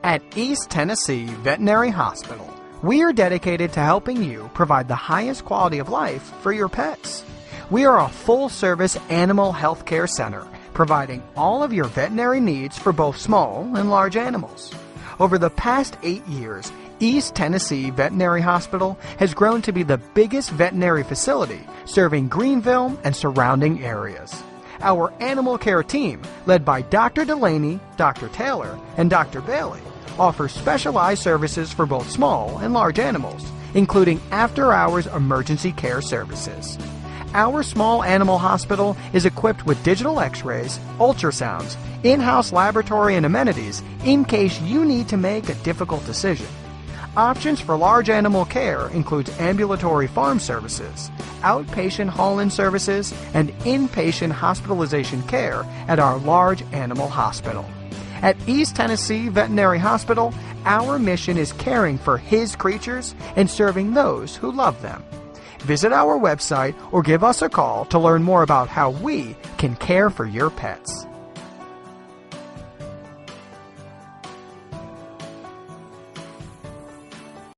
At East Tennessee Veterinary Hospital, we are dedicated to helping you provide the highest quality of life for your pets. We are a full-service animal health care center, providing all of your veterinary needs for both small and large animals. Over the past 8 years, East Tennessee Veterinary Hospital has grown to be the biggest veterinary facility serving Greeneville and surrounding areas. Our animal care team, led by Dr. Dulaney, Dr. Taylor, and Dr. Bailey, offers specialized services for both small and large animals, including after-hours emergency care services. Our small animal hospital is equipped with digital x-rays, ultrasounds, in-house laboratory and amenities in case you need to make a difficult decision. Options for large animal care includes ambulatory farm services, outpatient haul-in services, and inpatient hospitalization care at our large animal hospital. At East Tennessee Veterinary Hospital, our mission is caring for his creatures and serving those who love them. Visit our website or give us a call to learn more about how we can care for your pets.